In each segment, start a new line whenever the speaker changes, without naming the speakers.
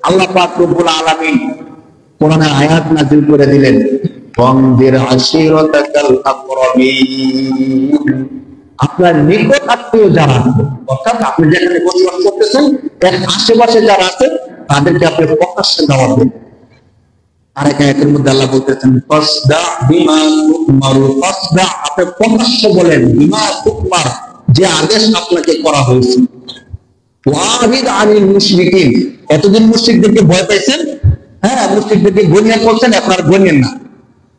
আল্লাহ পাক রব্বুল আলামিন কোরআনে আয়াত নাযিল করে দিলেন, ওয়ানদির আশিরাতাকাল আকরাবিন, আপনার নিকট আত্মীয় যারা আছে, অর্থাৎ আপনি যেখানে বসবাস করতেছেন এর আশেপাশে যারা আছে তাদেরকে আপনি প্রকাশ্যে দাওয়াত দেন। আরেক আয়াতের মধ্যে আল্লাহ বলতেছেন, ফাসদা বিমা তুমারু, ফাসদা, আপনি প্রকাশ্য বলেন, বিমা তুমার, যে আদেশ আপনাকে করা হয়েছে। ওয়াহিদ আনিল মুশরিকিন, এতদিন মুশরিকদেরকে ভয় পাইছেন, হ্যাঁ মুশরিকদেরকে গনিয়া করছেন, এখন আর গনিয়েন না।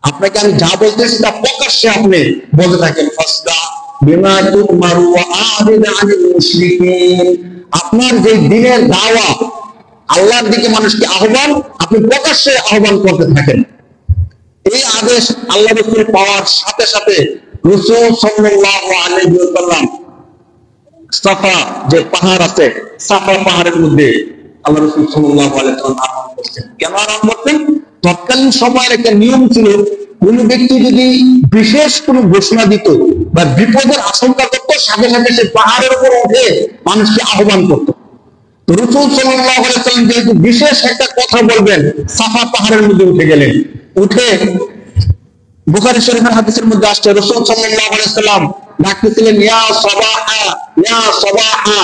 আপনাকে আমি যা বলতেছি তা প্রকাশ্যে আপনি বলতে থাকেন, ফাসদা বিমা তুমারু ওয়াহিদ আনিল মুশরিকিন, আপনার যে দ্বীনের দাওয়াত, আল্লাহর দিকে মানুষকে আহ্বান, আপনি প্রকাশ্যে আহ্বান করতে থাকেন। এই আদেশ আল্লাহ রাসূল পাওয়ার সাথে সাথে রাসূল সাল্লাল্লাহু আলাইহি ওয়াসাল্লাম সাফা যে পাহাড় আছে, সাফা পাহাড়ের মধ্যে আল্লাহ রাসূল সাল্লাল্লাহু আলাইহি ওয়াসাল্লাম আরাম করতেন। কেন আরাম করতেন? তৎকালীন সময়ের একটা নিয়ম ছিল, কোন ব্যক্তি যদি বিশেষ কোন ঘোষণা দিত বা বিপদের আশঙ্কা করতো, সাথে সাথে সে পাহাড়ের উপর উঠে মানুষকে আহ্বান করতো। রাসূল সাল্লাল্লাহু আলাইহি ওয়াসাল্লাম যেহেতু বিশেষ একটা কথা বলবেন, সাফা পাহাড়ের মধ্যে উঠে গেলেন। উঠে বুখারী শরীফের হাদিসের মধ্যে আসছে, রাসূল সাল্লাল্লাহু আলাইহি ওয়াসাল্লাম ডাকতেছিলেন, ইয়া সাবাহা, ইয়া সাবাহা।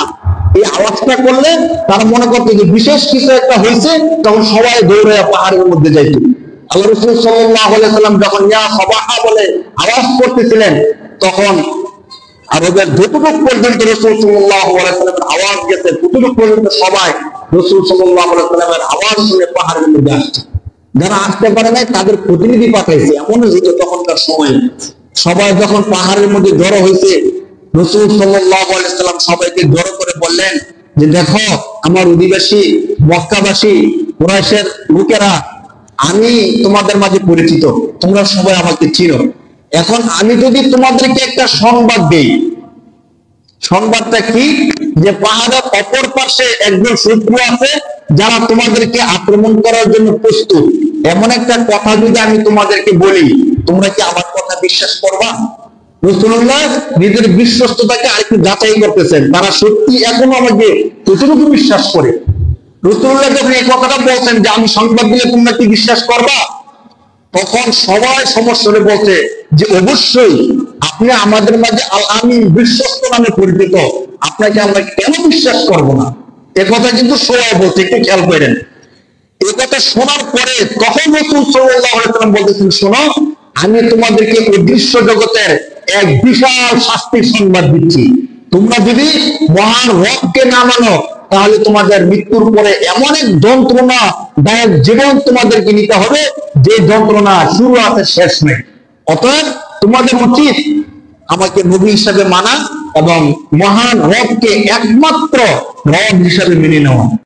এই আওয়াজটা করলে তারা মনে করতো যে বিশেষ কিছু একটা হয়েছে, তখন সবাই দৌড়ে পাহাড়ের মধ্যে যাইত। আল্লাহ রাসূল সাল্লাল্লাহু আলাইহি ওয়াসাল্লাম যখন ইয়া সাবাহা বলে আওয়াজ করতেছিলেন, তখন আরবের যতটুকু পর্যন্ত রাসূল সাল্লাল্লাহু আলাইহি ওয়াসাল্লামের আওয়াজ গেছে, ততটুকু পর্যন্ত সবাই রাসূল সাল্লাল্লাহু আলাইহি ওয়াসাল্লামের আওয়াজ শুনে পাহাড়ের মধ্যে আসছে। যারা আসতে পারে নাই তাদের প্রতিনিধি পাঠাইছে। এমন হইতো তখনকার সময়, সবাই যখন পাহাড়ের মধ্যে জড়ো হয়েছে, রাসূল সাল্লাল্লাহু আলাইহি ওয়াসাল্লাম সবাইকে জড়ো করে বললেন যে, দেখো আমার অধিবাসী মক্কাবাসী কুরাইশের লোকেরা, আমি তোমাদের মাঝে পরিচিত, তোমরা সবাই আমাকে চিনো। এখন আমি যদি তোমাদেরকে একটা সংবাদ দেই, সংবাদটা কি? যে পাহাড়ের অপর পাশে একজন শত্রু আছে যারা তোমাদেরকে আক্রমণ করার জন্য প্রস্তুত। এমন একটা কথা যদি আমি তোমাদেরকে বলি, তোমরা কি আমার কথা বিশ্বাস করবা? রাসূলুল্লাহ নিজের বিশ্বস্ততাকে আরেকটু যাচাই করতেছেন, তারা সত্যি এখনো আমাকে কতটুকু বিশ্বাস করে। রাসূলুল্লাহ যখন এই কথাটা বলছেন যে আমি সংবাদ দিলে তোমরা কি বিশ্বাস করবা, তখন সবাই সমস্যা বলছে যে অবশ্যই, আপনি আমাদের মাঝে আল আমিন, বিশ্বস্ত নামে পরিচিত, আপনাকে আমরা কেন বিশ্বাস করব না? এ কথা কিন্তু সবাই বলছে, একটু খেয়াল করেন। এ কথা শোনার পরে তখন রাসূল সাল্লাল্লাহু আলাইহি ওয়াসাল্লাম বলতেছেন, শোনো, আমি তোমাদেরকে অদৃশ্য জগতের এক বিশাল শাস্তির সংবাদ দিচ্ছি। তোমরা যদি মহান রবকে না মানো, তাহলে তোমাদের মৃত্যুর পরে এমন এক যন্ত্রণা দায়ক জীবন তোমাদেরকে নিতে হবে, যে যন্ত্রণা শুরু আছে শেষ নেই। অতএব তোমাদের উচিত আমাকে নবী হিসাবে মানা এবং মহান রবকে একমাত্র রব হিসাবে মেনে নেওয়া।